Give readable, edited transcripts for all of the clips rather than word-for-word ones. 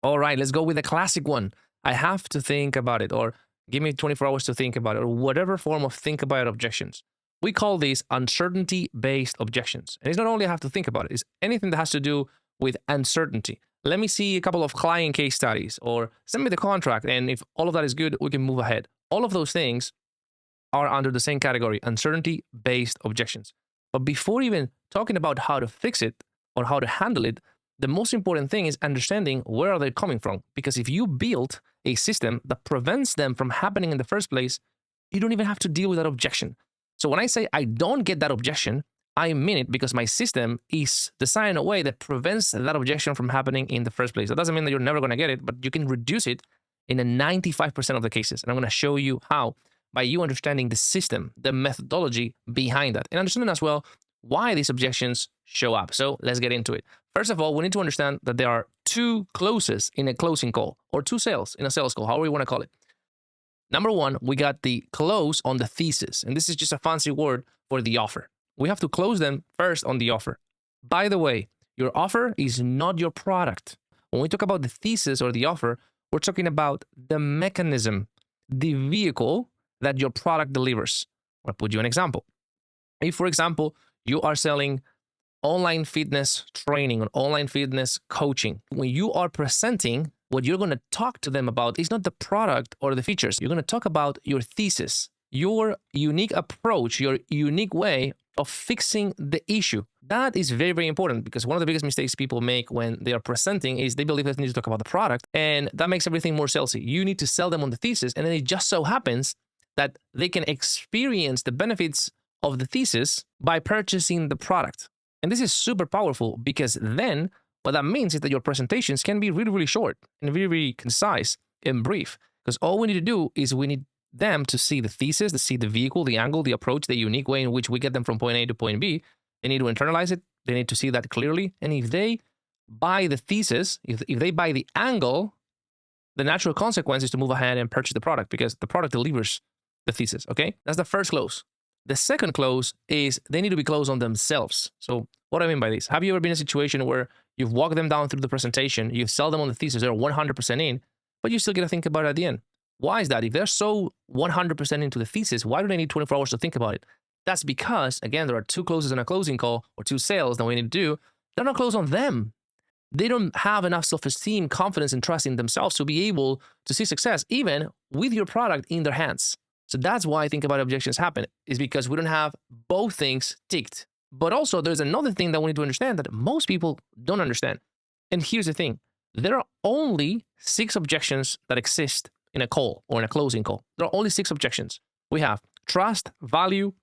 All right, let's go with the classic one. I have to think about it, or give me 24 hours to think about it, or whatever form of think about it objections. We call these uncertainty based objections. And it's not only I have to think about it, it's anything that has to do with uncertainty. Let me see a couple of client case studies, or send me the contract. And if all of that is good, we can move ahead. All of those things are under the same category, uncertainty based objections. But before even talking about how to fix it or how to handle it, the most important thing is understanding where are they coming from. Because if you build a system that prevents them from happening in the first place, you don't even have to deal with that objection. So when I say I don't get that objection, I mean it because my system is designed in a way that prevents that objection from happening in the first place. That doesn't mean that you're never going to get it, but you can reduce it in a 95% of the cases. And I'm going to show you how by you understanding the system, the methodology behind that, and understanding as well why these objections show up. So let's get into it. First of all, we need to understand that there are two closes in a closing call, or two sales in a sales call, however you want to call it. Number one, we got the close on the thesis, and this is just a fancy word for the offer. We have to close them first on the offer. By the way, your offer is not your product. When we talk about the thesis or the offer, we're talking about the mechanism, the vehicle that your product delivers. I'll put you an example. If, for example, you are selling online fitness training or online fitness coaching, when you are presenting, what you're going to talk to them about is not the product or the features. You're going to talk about your thesis, your unique approach, your unique way of fixing the issue. That is very, very important, because one of the biggest mistakes people make when they are presenting is they believe they need to talk about the product, and that makes everything more salesy. You need to sell them on the thesis, and then it just so happens that they can experience the benefits of the thesis by purchasing the product. And this is super powerful, because then what that means is that your presentations can be really, really short and very, very concise and brief. Because all we need to do is we need them to see the thesis, to see the vehicle, the angle, the approach, the unique way in which we get them from point A to point B. They need to internalize it. They need to see that clearly. And if they buy the thesis, if they buy the angle, the natural consequence is to move ahead and purchase the product, because the product delivers the thesis, okay? That's the first close. The second close is they need to be closed on themselves. So what do I mean by this? Have you ever been in a situation where you've walked them down through the presentation, you sell them on the thesis, they're 100% in, but you still get to think about it at the end? Why is that? If they're so 100% into the thesis, why do they need 24 hours to think about it? That's because, again, there are two closes in a closing call, or two sales that we need to do. They're not closed on them. They don't have enough self-esteem, confidence, and trust in themselves to be able to see success, even with your product in their hands. So that's why I think about objections happen, is because we don't have both things ticked. But also, there's another thing that we need to understand that most people don't understand. And here's the thing. There are only 6 objections that exist in a call or in a closing call. There are only 6 objections. We have trust, value,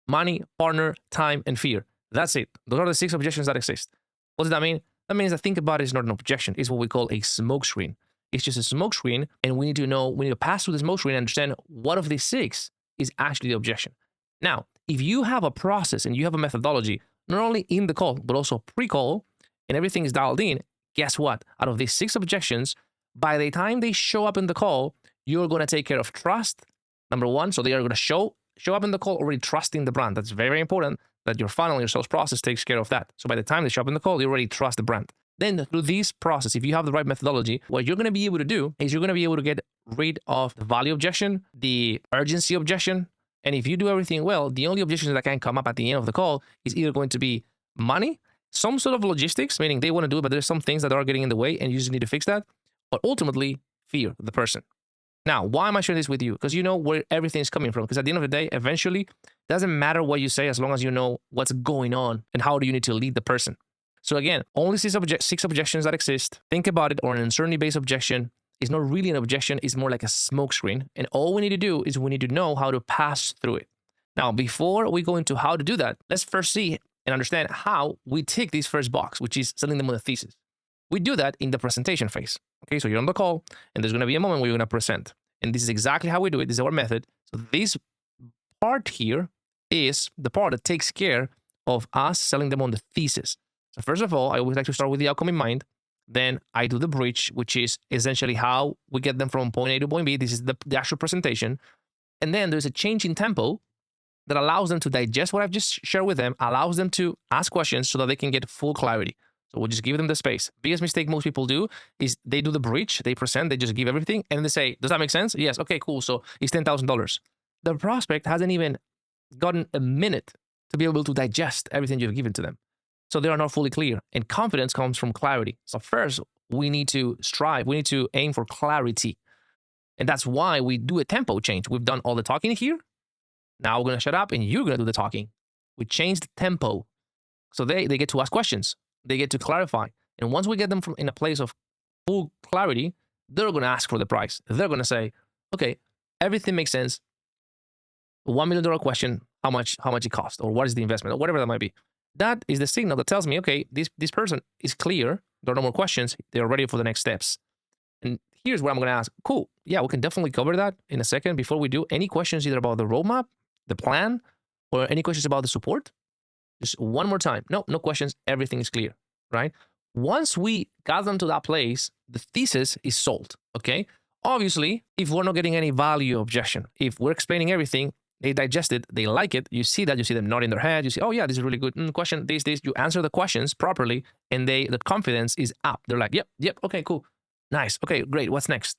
money, partner, time, and fear. That's it. Those are the 6 objections that exist. What does that mean? That means that think about it is not an objection. It's what we call a smoke screen. It's just a smoke screen, and we need to pass through the smoke screen and understand what of these 6 is actually the objection. Now, if you have a process and you have a methodology, not only in the call, but also pre-call, and everything is dialed in, guess what? Out of these 6 objections, by the time they show up in the call, you're going to take care of trust, number one. So they are going to show up in the call already trusting the brand. That's very important that your funnel, your sales process takes care of that. So by the time they show up in the call, you already trust the brand. Then through this process, if you have the right methodology, what you're going to be able to do is you're going to be able to get rid of the value objection, the urgency objection. And if you do everything well, the only objections that can come up at the end of the call is either going to be money, some sort of logistics, meaning they want to do it, but there's some things that are getting in the way and you just need to fix that, or ultimately fear the person. Now, why am I sharing this with you? Because you know where everything is coming from. Because at the end of the day, eventually, it doesn't matter what you say as long as you know what's going on and how do you need to lead the person. So again, only 6 objections that exist. Think about it, or an uncertainty-based objection is not really an objection. It's more like a smoke screen. And all we need to do is we need to know how to pass through it. Now, before we go into how to do that, let's first see and understand how we tick this first box, which is selling them on the thesis. We do that in the presentation phase. Okay, so you're on the call, and there's going to be a moment where you're going to present. And this is exactly how we do it. This is our method. So this part here is the part that takes care of us selling them on the thesis. So first of all, I always like to start with the outcome in mind. Then I do the bridge, which is essentially how we get them from point A to point B. This is the actual presentation. And then there's a change in tempo that allows them to digest what I've just shared with them, allows them to ask questions so that they can get full clarity. So we'll just give them the space. Biggest mistake most people do is they do the breach, they present, they just give everything, and they say, does that make sense? Yes, okay, cool. So it's $10,000. The prospect hasn't even gotten a minute to be able to digest everything you've given to them. So they are not fully clear. And confidence comes from clarity. So first, we need to strive, we need to aim for clarity. And that's why we do a tempo change. We've done all the talking here. Now we're going to shut up and you're going to do the talking. We change the tempo. So they get to ask questions. They get to clarify. And once we get them in a place of full clarity, they're going to ask for the price. They're going to say, okay, everything makes sense. $1 million question, how much it costs, or what is the investment, or whatever that might be. That is the signal that tells me, okay, this person is clear. There are no more questions. They're ready for the next steps. And here's where I'm going to ask, cool, yeah, we can definitely cover that in a second. Before we do, any questions either about the roadmap, the plan, or any questions about the support? Just one more time. No questions. Everything is clear, right? Once we got them to that place, the thesis is sold, okay? Obviously, if we're not getting any value objection, if we're explaining everything, they digest it, they like it, you see them nodding their head, you see, oh yeah, this is really good question, this, you answer the questions properly, and the confidence is up. They're like, yep, okay, cool, nice, okay, great, what's next?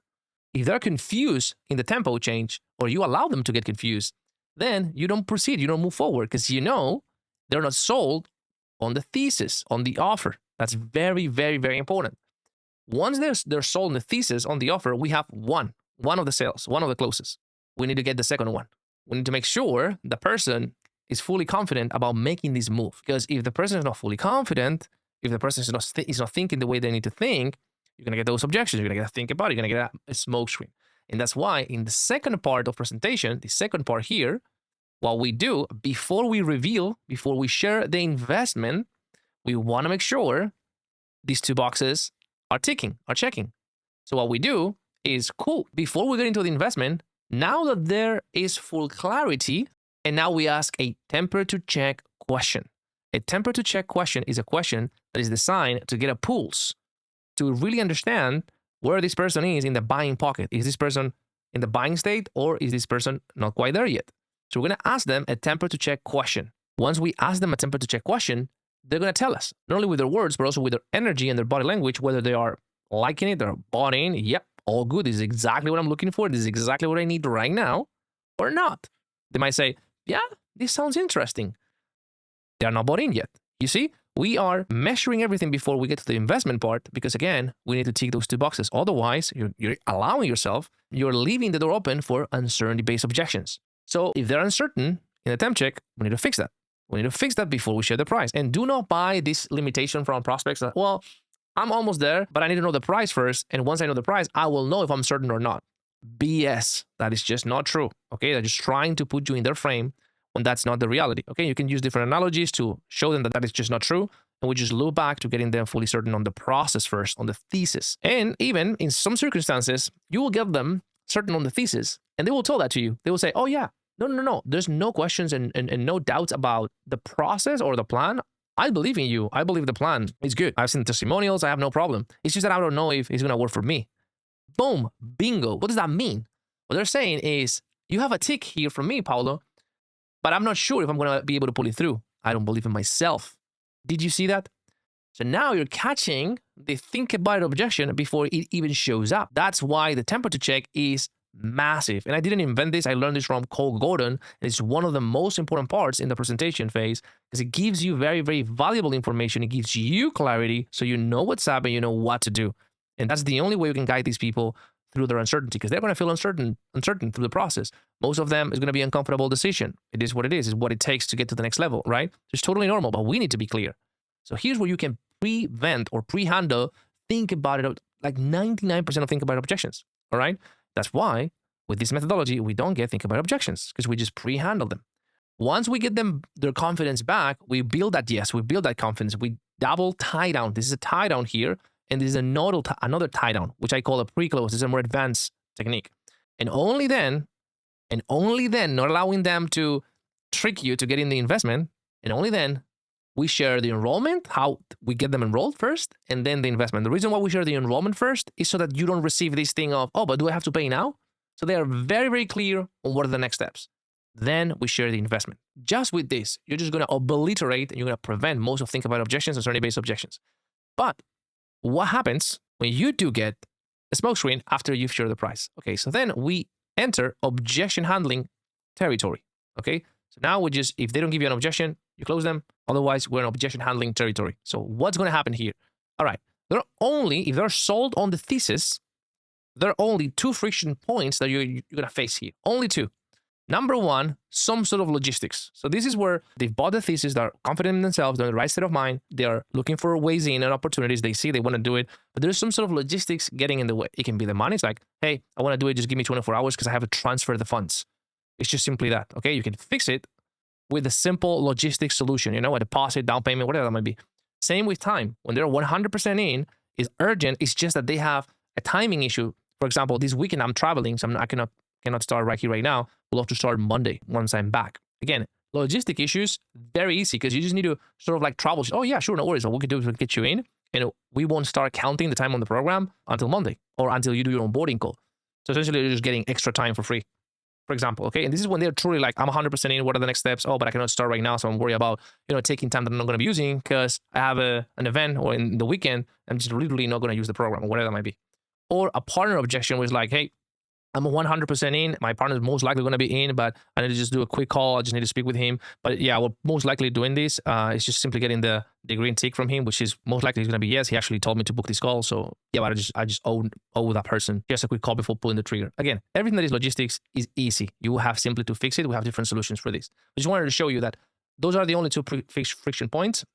If they're confused in the tempo change, or you allow them to get confused, then you don't proceed, you don't move forward, because you know they're not sold on the thesis, on the offer. That's very, very, very important. Once they're sold on the thesis, on the offer, we have one of the sales, one of the closes. We need to get the second one. We need to make sure the person is fully confident about making this move. Because if the person is not fully confident, if the person is not thinking the way they need to think, you're going to get those objections. You're going to get to think about it. You're going to get a smoke screen. And that's why in the second part of presentation, the second part here, what we do before we reveal, before we share the investment, we want to make sure these two boxes are checking. So what we do is, cool, before we get into the investment, now that there is full clarity, and now we ask a temperature check question. A temperature check question is a question that is designed to get a pulse, to really understand where this person is in the buying pocket. Is this person in the buying state, or is this person not quite there yet? So we're going to ask them a temperature check question. Once we ask them a temperature check question, they're going to tell us, not only with their words, but also with their energy and their body language, whether they are liking it, they're bought in, yep, all good, this is exactly what I'm looking for, this is exactly what I need right now, or not. They might say, yeah, this sounds interesting. They're not bought in yet. You see, we are measuring everything before we get to the investment part, because again, we need to tick those two boxes. Otherwise, you're allowing yourself, you're leaving the door open for uncertainty-based objections. So if they're uncertain in the temp check, we need to fix that. We need to fix that before we share the price. And do not buy this limitation from prospects that, well, I'm almost there, but I need to know the price first. And once I know the price, I will know if I'm certain or not. BS. That is just not true. Okay, they're just trying to put you in their frame when that's not the reality. Okay, you can use different analogies to show them that that is just not true. And we just loop back to getting them fully certain on the process first, on the thesis. And even in some circumstances, you will get them certain on the thesis, and they will tell that to you. They will say, oh yeah, no. There's no questions and no doubts about the process or the plan. I believe in you. I believe the plan is good. I've seen testimonials. I have no problem. It's just that I don't know if it's going to work for me. Boom. Bingo. What does that mean? What they're saying is, you have a tick here from me, Paulo, but I'm not sure if I'm going to be able to pull it through. I don't believe in myself. Did you see that? So now you're catching the think about it objection before it even shows up. That's why the temperature check is massive. And I didn't invent this. I learned this from Cole Gordon. It's one of the most important parts in the presentation phase because it gives you very, very valuable information. It gives you clarity so you know what's up and you know what to do. And that's the only way you can guide these people through their uncertainty because they're going to feel uncertain through the process. most of them is going to be an uncomfortable decision. It is what it is. It's what it takes to get to the next level, right? It's totally normal, but we need to be clear. So here's where you can prevent or pre-handle think about it, like 99% of think about it objections, all right? That's why with this methodology, we don't get think about objections because we just pre-handle them. Once we get them their confidence back, we build that yes, we build that confidence. We double tie down. This is a tie down here, and this is another tie down, which I call a pre-close. This is a more advanced technique. And only then, not allowing them to trick you to get in the investment, and only then we share the enrollment, how we get them enrolled first, and then the investment. The reason why we share the enrollment first is so that you don't receive this thing of, oh, but do I have to pay now? So they are very, very clear on what are the next steps. Then we share the investment. Just with this, you're just going to obliterate and you're going to prevent most of think about objections and certainty-based objections. But what happens when you do get a smoke screen after you've shared the price? Okay, so then we enter objection handling territory. Okay, so now we just, if they don't give you an objection, you close them. Otherwise, we're in objection handling territory. So what's going to happen here? All right, there are only, if they're sold on the thesis, there are only two friction points that you're going to face here. Only two. Number one, some sort of logistics. So this is where they've bought the thesis, they're confident in themselves, they're in the right state of mind, they're looking for ways in and opportunities, they see they want to do it, but there's some sort of logistics getting in the way. It can be the money. It's like, hey, I want to do it, just give me 24 hours because I have to transfer the funds. It's just simply that, okay? You can fix it with a simple logistics solution, you know, a deposit, down payment, whatever that might be. Same with time. When they're 100% in, it's urgent. It's just that they have a timing issue. For example, this weekend I'm traveling, so I cannot start right here, right now. We'll have to start Monday once I'm back. Again, logistic issues, very easy because you just need to sort of like troubleshoot. Oh yeah, sure, no worries. What we can do is we'll get you in and we won't start counting the time on the program until Monday or until you do your onboarding call. So essentially you're just getting extra time for free, for example, okay? And this is when they're truly like, I'm 100% in, what are the next steps? Oh, but I cannot start right now, so I'm worried about, you know, taking time that I'm not going to be using because I have an event or in the weekend, I'm just literally not going to use the program or whatever that might be. Or a partner objection was like, hey, I'm 100% in. My partner is most likely going to be in, but I need to just do a quick call. I just need to speak with him. But yeah, we're most likely doing this. It's just simply getting the green tick from him, which is most likely going to be yes. He actually told me to book this call. So yeah, but I just owe that person just a quick call before pulling the trigger. Again, everything that is logistics is easy. You have simply to fix it. We have different solutions for this. I just wanted to show you that those are the only two friction points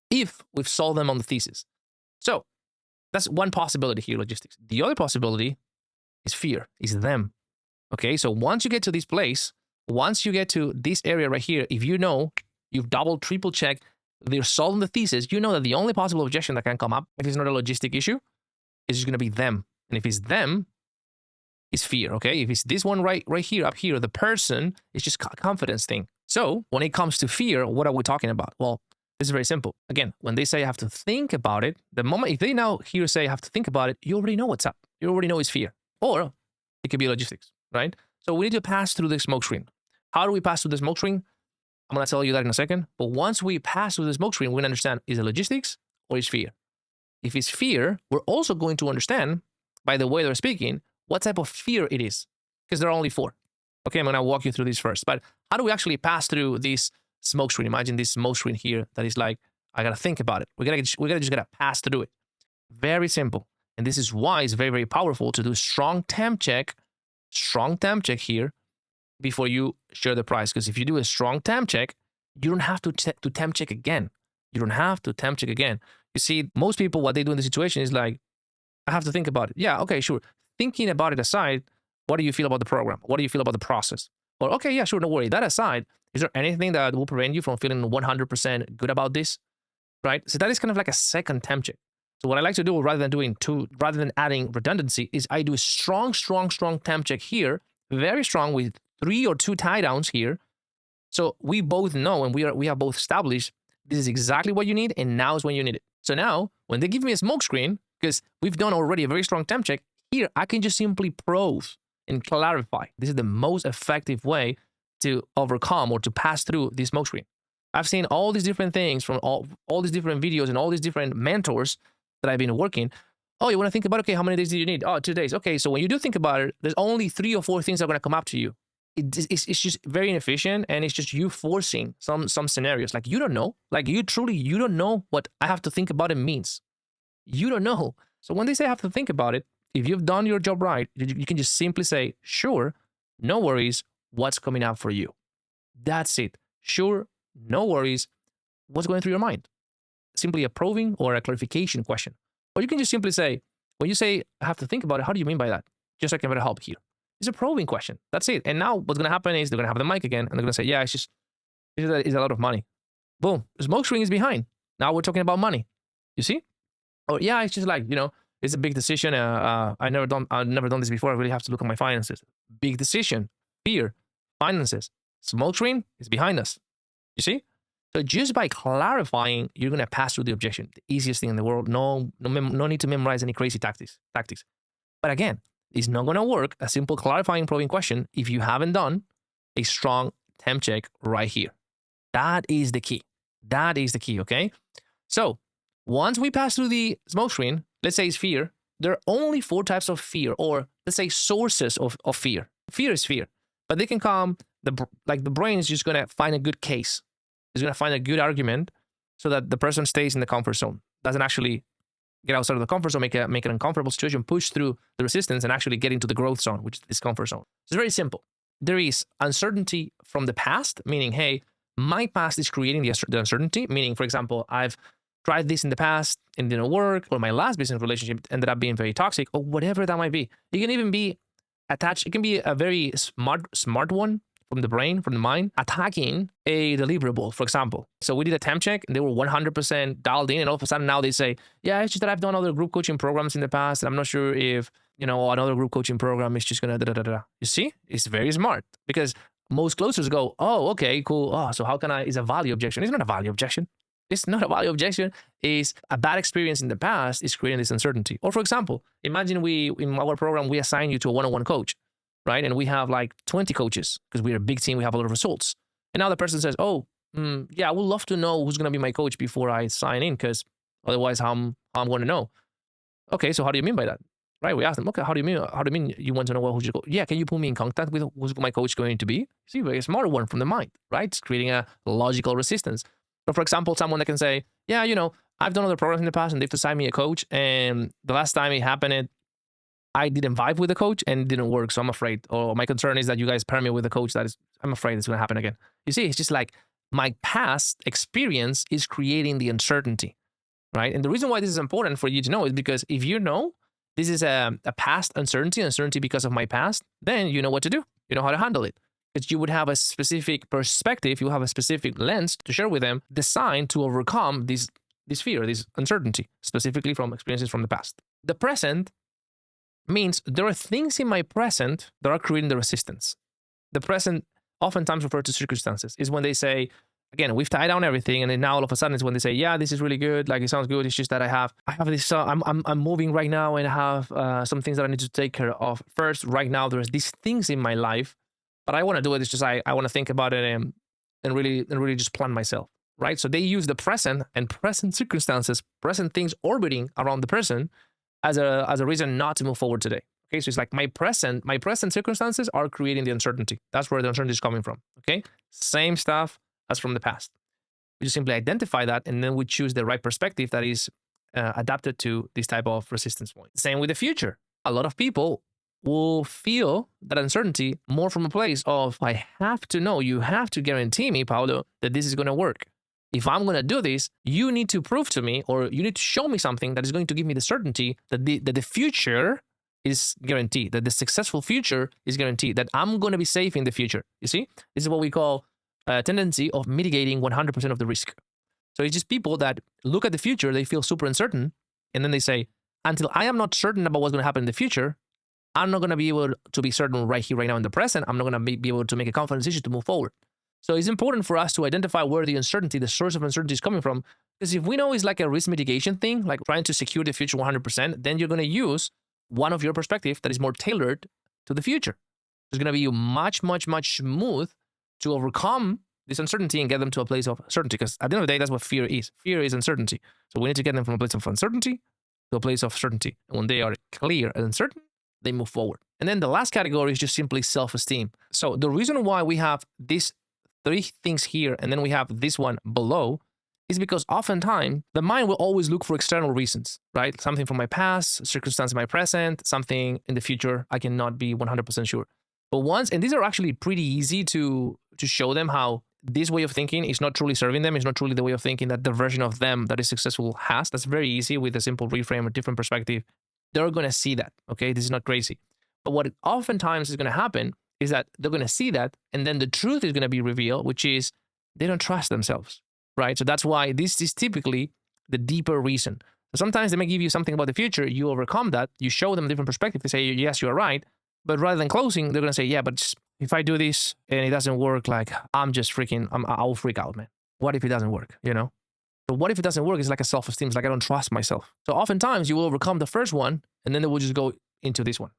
if we've solved them on the thesis. So that's one possibility here, logistics. The other possibility is fear, is them. Okay, so once you get to this place, once you get to this area right here, if you know you've double, triple checked, they're solving the thesis, you know that the only possible objection that can come up, if it's not a logistic issue, is just going to be them. And if it's them, it's fear, okay? If it's this one right here, up here, the person, it's just a confidence thing. So when it comes to fear, what are we talking about? Well, this is very simple. Again, when they say I have to think about it, the moment, if they now here say I have to think about it, you already know what's up. You already know it's fear. Or it could be logistics, right? So we need to pass through the smoke screen. How do we pass through the smoke screen? I'm going to tell you that in a second. But once we pass through the smoke screen, we're going to understand, is it logistics or is fear? If it's fear, we're also going to understand, by the way they're speaking, what type of fear it is, because there are only 4. Okay, I'm going to walk you through this first. But how do we actually pass through this smoke screen? Imagine this smoke screen here that is like, I got to think about it. We gotta just pass through it. Very simple. And this is why it's very, very powerful to do strong temp check here before you share the price. Because if you do a strong temp check, you don't have to temp check again. You don't have to temp check again. You see, most people, what they do in the situation is like, I have to think about it. Yeah, okay, sure. Thinking about it aside, what do you feel about the program? What do you feel about the process? Or, okay, yeah, sure, don't worry. That aside, is there anything that will prevent you from feeling 100% good about this? Right? So that is kind of like a second temp check. So what I like to do, rather than adding redundancy, is I do a strong temp check here, very strong with 3 or 2 tie downs here. So we both know, and we are both established, this is exactly what you need, and now is when you need it. So now, when they give me a smoke screen, because we've done already a very strong temp check, here I can just simply probe and clarify. This is the most effective way to overcome or to pass through this smoke screen. I've seen all these different things from all these different videos and all these different mentors that I've been working. Oh, you want to think about, okay, how many days do you need? Oh, 2 days. Okay, so when you do think about it, there's only 3 or 4 things that are going to come up to you. It's just very inefficient, and it's just you forcing some scenarios. Like, you don't know. Like, you don't know what I have to think about it means. You don't know. So when they say I have to think about it, if you've done your job right, you can just simply say, sure, no worries, what's coming up for you? That's it. Sure, no worries, what's going through your mind? Simply a probing or a clarification question. Or you can just simply say, when you say I have to think about it, how do you mean by that? Just so I can better help here. It's a probing question. That's it. And now what's going to happen is they're going to have the mic again, and they're going to say, yeah, it's a lot of money. Boom. The smoke screen is behind. Now we're talking about money. You see? Oh, yeah, it's just like, it's a big decision. I've never done this before. I really have to look at my finances. Big decision. Fear. Finances. Smoke screen is behind us. You see? So just by clarifying, you're going to pass through the objection. The easiest thing in the world. No need to memorize any crazy tactics. But again, it's not going to work, a simple clarifying probing question, if you haven't done a strong temp check right here. That is the key. Okay? So Once we pass through the smoke screen, let's say it's fear, there are only 4 types of fear, or let's say sources of fear. Fear is fear, but they can come, the brain is just going to find a good case. It's going to find a good argument so that the person stays in the comfort zone, doesn't actually get outside of the comfort zone, make an uncomfortable situation, push through the resistance, and actually get into the growth zone, which is this comfort zone. So it's very simple. There is uncertainty from the past, meaning, hey, my past is creating the uncertainty, meaning, for example, I've tried this in the past and didn't work, or my last business relationship ended up being very toxic, or whatever that might be. It can even be attached. It can be a very smart one from the brain, from the mind, attacking a deliverable, for example. So we did a temp check and they were 100% dialed in, and all of a sudden now they say, yeah, it's just that I've done other group coaching programs in the past, and I'm not sure if, another group coaching program is just gonna da-da-da-da. You see, it's very smart, because most closers go, oh, okay, cool. Oh, so how can it's a value objection. It's not a value objection. It's not a value objection. It's a bad experience in the past is creating this uncertainty. Or for example, imagine in our program, we assign you to a one-on-one coach, right? And we have like 20 coaches because we're a big team. We have a lot of results. And now the person says, oh, yeah, I would love to know who's going to be my coach before I sign in, because otherwise how I'm going to know. Okay, so how do you mean by that? Right? We ask them, okay, how do you mean you want to know who's your coach? Yeah, can you put me in contact with who's my coach going to be? See, very smart one from the mind, right? It's creating a logical resistance. So for example, someone that can say, yeah, I've done other programs in the past and they've assigned me a coach, and the last time it happened, I didn't vibe with the coach and it didn't work. So I'm afraid, or my concern is that you guys pair me with a coach I'm afraid it's going to happen again. You see, it's just like my past experience is creating the uncertainty, right? And the reason why this is important for you to know is because if you know this is a past uncertainty because of my past, then you know what to do. You know how to handle it. Because you would have a specific perspective, you have a specific lens to share with them, designed to overcome this fear, this uncertainty, specifically from experiences from the past. The present means there are things in my present that are creating the resistance. The present, oftentimes referred to circumstances, is when they say, again, we've tied down everything, and then now all of a sudden it's when they say, yeah, this is really good, like it sounds good, it's just that I have this, I'm moving right now, and I have some things that I need to take care of. First, right now, there's these things in my life, but I want to do it. It's just I want to think about it and really just plan myself, right? So they use the present and present circumstances, present things orbiting around the person as a reason not to move forward today. Okay, so it's like my present circumstances are creating the uncertainty. That's where the uncertainty is coming from. Okay, same stuff as from the past. We just simply identify that, and then we choose the right perspective that is adapted to this type of resistance point. Same with the future. A lot of people will feel that uncertainty more from a place of, I have to know, you have to guarantee me, Paulo, that this is going to work. If I'm going to do this, you need to prove to me, or you need to show me something that is going to give me the certainty that the future is guaranteed, that the successful future is guaranteed, that I'm going to be safe in the future. You see, this is what we call a tendency of mitigating 100% of the risk. So it's just people that look at the future, they feel super uncertain, and then they say, until I am not certain about what's going to happen in the future, I'm not going to be able to be certain right here, right now in the present. I'm not going to be able to make a confident decision to move forward. So it's important for us to identify where the uncertainty, the source of uncertainty is coming from. Because if we know it's like a risk mitigation thing, like trying to secure the future 100%, then you're going to use one of your perspective that is more tailored to the future. It's going to be much, much, much smooth to overcome this uncertainty and get them to a place of certainty. Because at the end of the day, that's what fear is. Fear is uncertainty. So we need to get them from a place of uncertainty to a place of certainty. And when they are clear and certain, they move forward. And then the last category is just simply self-esteem. So the reason why we have these 3 things here and then we have this one below is because oftentimes the mind will always look for external reasons, right? Something from my past, circumstance in my present, something in the future, I cannot be 100% sure. But and these are actually pretty easy to show them how this way of thinking is not truly serving them, is not truly the way of thinking that the version of them that is successful has. That's very easy with a simple reframe, a different perspective. They're going to see that, okay? This is not crazy. But what oftentimes is going to happen is that they're going to see that, and then the truth is going to be revealed, which is they don't trust themselves, right? So that's why this is typically the deeper reason. So sometimes they may give you something about the future, you overcome that, you show them a different perspective, they say, yes, you are right, but rather than closing, they're going to say, yeah, but if I do this and it doesn't work, like, I'll freak out, man. What if it doesn't work, So what if it doesn't work? It's like a self-esteem. It's like I don't trust myself. So oftentimes you will overcome the first one, and then they will just go into this one.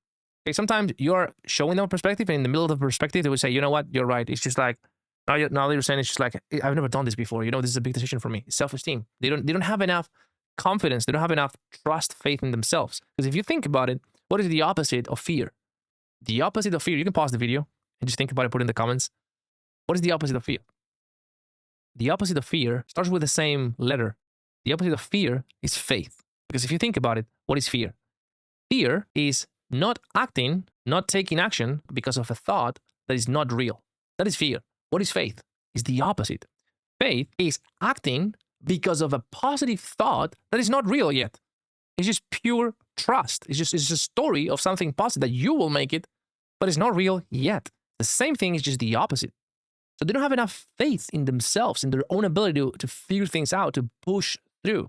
Okay, sometimes you're showing them a perspective, and in the middle of the perspective, they will say, you know what, you're right. It's just like, now they're saying it's just like, I've never done this before. This is a big decision for me. It's self-esteem. They don't have enough confidence. They don't have enough trust, faith in themselves. Because if you think about it, what is the opposite of fear? The opposite of fear, you can pause the video and just think about it, put it in the comments. What is the opposite of fear? The opposite of fear starts with the same letter. The opposite of fear is faith. Because if you think about it, what is fear? Fear is not acting, not taking action because of a thought that is not real. That is fear. What is faith? It's the opposite. Faith is acting because of a positive thought that is not real yet. It's just pure trust. It's a story of something positive that you will make it, but it's not real yet. The same thing is just the opposite. So they don't have enough faith in themselves, in their own ability to figure things out, to push through.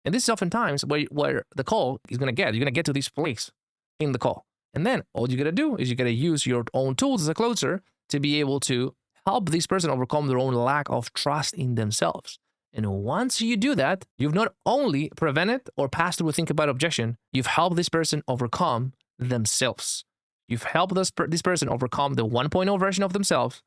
And this is oftentimes where the call is going to get. You're going to get to this place in the call. And then all you got to do is you got to use your own tools as a closer to be able to help this person overcome their own lack of trust in themselves. And once you do that, you've not only prevented or passed through think about objection, you've helped this person overcome themselves. You've helped this person overcome the 1.0 version of themselves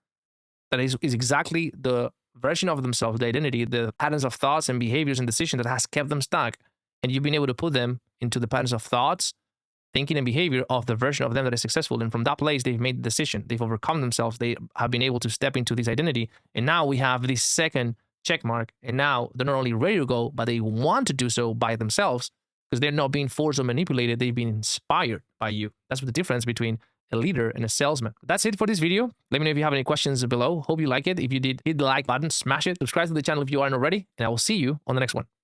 that is exactly the version of themselves, the identity, the patterns of thoughts and behaviors and decisions that has kept them stuck. And you've been able to put them into the patterns of thoughts, thinking and behavior of the version of them that is successful. And from that place, they've made the decision. They've overcome themselves. They have been able to step into this identity. And now we have this second check mark. And now they're not only ready to go, but they want to do so by themselves because they're not being forced or manipulated. They've been inspired by you. That's what the difference between a leader and a salesman. That's it for this video. Let me know if you have any questions below. Hope you like it. If you did, hit the like button, smash it, subscribe to the channel if you aren't already, and I will see you on the next one.